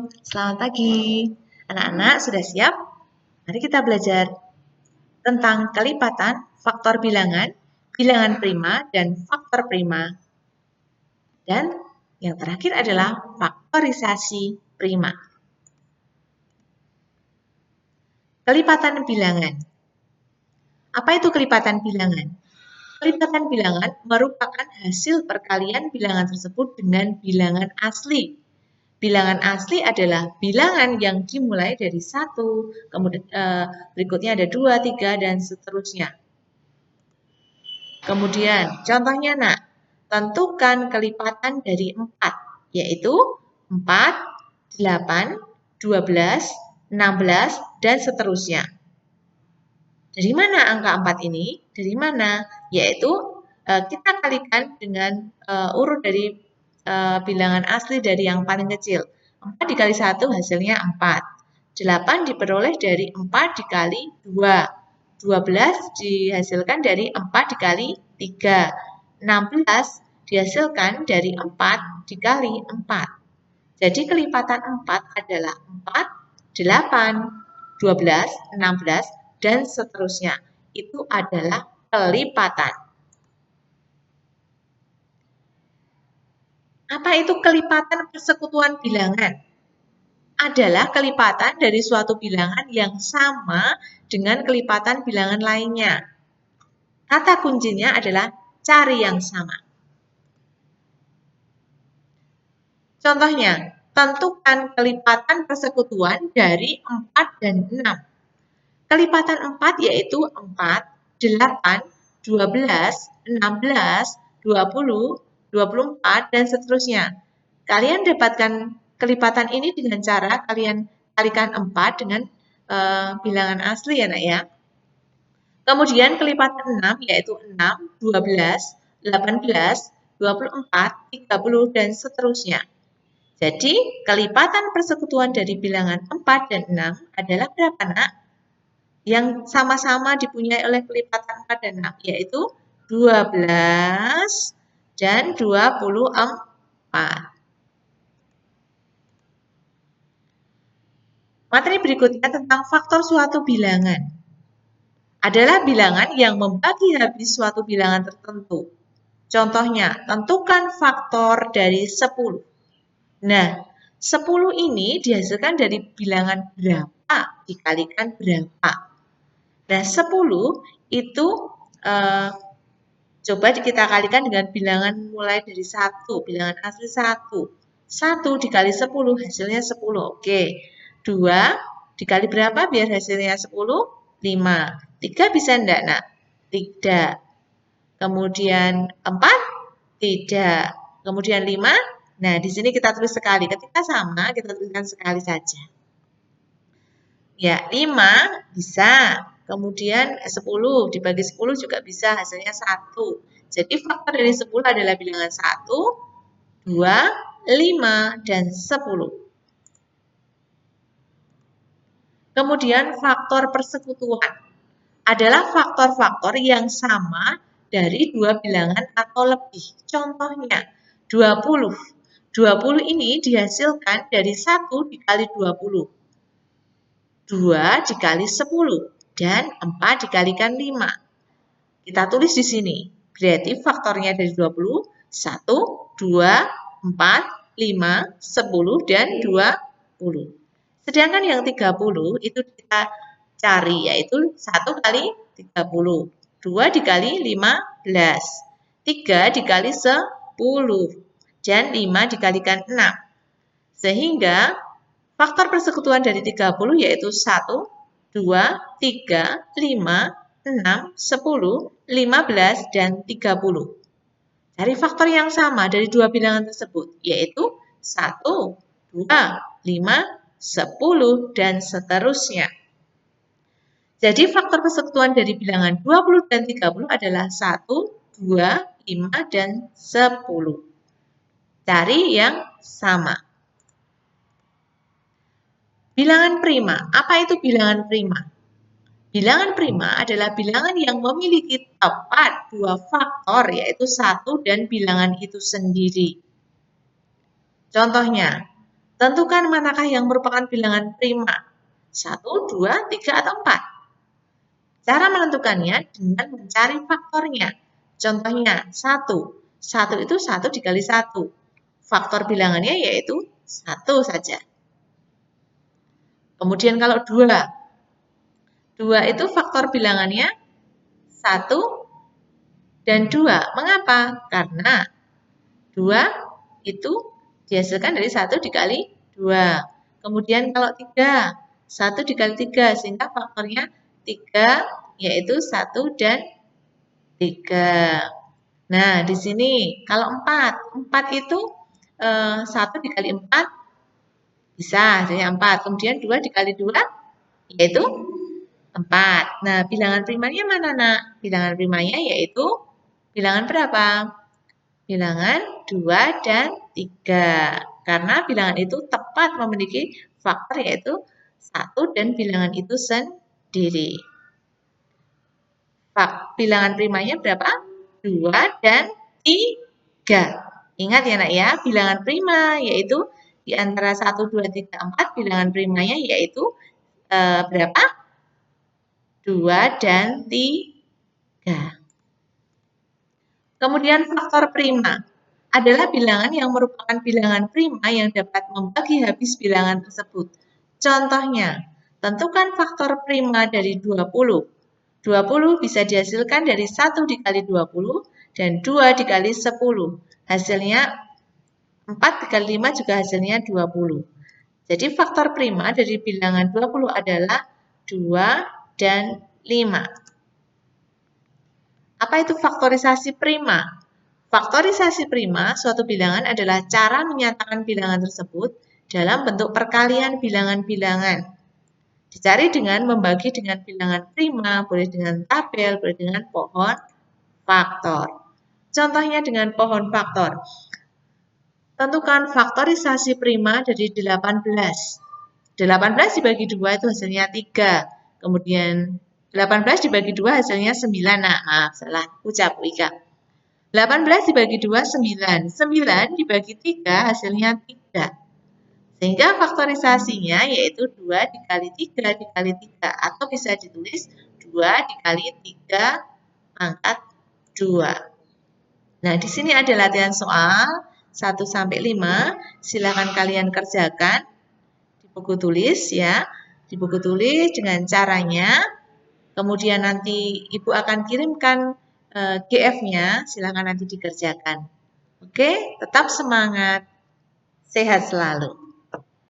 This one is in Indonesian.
selamat pagi. Anak-anak sudah siap? Mari kita belajar tentang kelipatan, faktor bilangan, bilangan prima, dan faktor prima. Dan yang terakhir adalah faktorisasi prima. Kelipatan bilangan. Apa itu kelipatan bilangan? Kelipatan bilangan merupakan hasil perkalian bilangan tersebut dengan bilangan asli. Bilangan asli adalah bilangan yang dimulai dari 1, kemudian berikutnya ada 2, 3, dan seterusnya. Kemudian, contohnya nak, tentukan kelipatan dari 4, yaitu 4, 8, 12, 16, dan seterusnya. Dari mana angka 4 ini? Dari mana? Yaitu kita kalikan dengan urut dari bilangan asli dari yang paling kecil. 4 dikali 1 hasilnya 4. 8 diperoleh dari 4 dikali 2. 12 dihasilkan dari 4 dikali 3. 16 dihasilkan dari 4 dikali 4. Jadi kelipatan 4 adalah 4, 8, 12, 16, dan seterusnya. Itu adalah kelipatan. Apa itu kelipatan persekutuan bilangan? Adalah kelipatan dari suatu bilangan yang sama dengan kelipatan bilangan lainnya. Kata kuncinya adalah cari yang sama. Contohnya, tentukan kelipatan persekutuan dari 4 dan 6. Kelipatan 4 yaitu 4, 8, 12, 16, 20, 24, dan seterusnya. Kalian dapatkan kelipatan ini dengan cara kalian kalikan 4 dengan bilangan asli ya nak ya. Kemudian kelipatan 6 yaitu 6, 12, 18, 24, 30, dan seterusnya. Jadi kelipatan persekutuan dari bilangan 4 dan 6 adalah berapa nak? Yang sama-sama dipunyai oleh kelipatan 4 dan 6, yaitu 12 dan 24. Materi berikutnya tentang faktor suatu bilangan. Adalah bilangan yang membagi habis suatu bilangan tertentu. Contohnya, tentukan faktor dari 10. Nah, 10 ini dihasilkan dari bilangan berapa dikalikan berapa. Nah, 10 itu coba kita kalikan dengan bilangan mulai dari 1, bilangan asli 1. 1 dikali 10 hasilnya 10. Oke. 2 dikali berapa biar hasilnya 10? 5. 3 bisa enggak, nak? Tidak. Kemudian 4? Tidak. Kemudian 5? Nah, di sini kita tulis sekali. Ketika sama, kita tuliskan sekali saja. Ya, 5 bisa. Kemudian 10 dibagi 10 juga bisa, hasilnya 1. Jadi faktor dari 10 adalah bilangan 1, 2, 5, dan 10. Kemudian faktor persekutuan adalah faktor-faktor yang sama dari dua bilangan atau lebih. Contohnya 20. 20 ini dihasilkan dari 1 dikali 20. 2 dikali 10 dan 4 dikalikan 5. Kita tulis di sini. Berarti faktornya dari 20, 1, 2, 4, 5, 10, dan 20. Sedangkan yang 30 itu kita cari, yaitu 1 kali 30, 2 dikali 15, 3 dikali 10, dan 5 dikalikan 6. Sehingga faktor persekutuan dari 30 yaitu 1, 2, 3, 5, 6, 10, 15, dan 30. Cari faktor yang sama dari dua bilangan tersebut, yaitu 1, 2, 5, 10, dan seterusnya. Jadi faktor persekutuan dari bilangan 20 dan 30 adalah 1, 2, 5, dan 10. Cari yang sama. Bilangan prima. Apa itu bilangan prima? Bilangan prima adalah bilangan yang memiliki tepat dua faktor, yaitu 1 dan bilangan itu sendiri. Contohnya, Tentukan manakah yang merupakan bilangan prima. 1, 2, 3, atau 4. Cara menentukannya dengan mencari faktornya. Contohnya, 1. 1 itu 1 dikali 1. Faktor bilangannya yaitu 1 saja. Kemudian kalau 2. 2 itu faktor bilangannya 1 dan 2. Mengapa? Karena 2 itu dihasilkan dari 1 dikali 2. Kemudian kalau 3, 1 dikali 3, sehingga faktornya 3, yaitu 1 dan 3. Nah, di sini kalau 4, 4 itu 1 dikali 4 bisa, hasilnya 4. Kemudian 2 dikali 2, yaitu 4. Nah, bilangan primanya mana, nak? Bilangan primanya yaitu bilangan berapa? Bilangan 2 dan 3. Karena bilangan itu tepat memiliki faktor yaitu 1 dan bilangan itu sendiri. Bilangan primanya berapa? 2 dan 3. Ingat ya, nak ya, bilangan prima yaitu di antara 1, 2, 3, 4, bilangan primanya yaitu berapa? 2 dan 3. Kemudian faktor prima adalah bilangan yang merupakan bilangan prima yang dapat membagi habis bilangan tersebut. Contohnya, tentukan faktor prima dari 20. 20 bisa dihasilkan dari 1 dikali 20 dan 2 dikali 10. Hasilnya 4 dikali 5 juga hasilnya 20. Jadi faktor prima dari bilangan 20 adalah 2 dan 5. Apa itu faktorisasi prima? Faktorisasi prima suatu bilangan adalah cara menyatakan bilangan tersebut dalam bentuk perkalian bilangan-bilangan. Dicari dengan membagi dengan bilangan prima, boleh dengan tabel, boleh dengan pohon faktor. Contohnya dengan pohon faktor. Tentukan faktorisasi prima dari 18. 18 dibagi 2 itu hasilnya 3. Kemudian 18 dibagi 2 hasilnya 9. Nah, maaf, salah ucap Wika. 18 dibagi 2, 9. 9 dibagi 3 hasilnya 3. Sehingga faktorisasinya yaitu 2 dikali 3 dikali 3. Atau bisa ditulis 2 dikali 3 pangkat 2. Nah, di sini ada latihan soal 1-5. Silakan kalian kerjakan di buku tulis ya. Di buku tulis dengan caranya. Kemudian nanti Ibu akan kirimkan GF-nya. Silakan nanti dikerjakan. Oke, tetap semangat. Sehat selalu.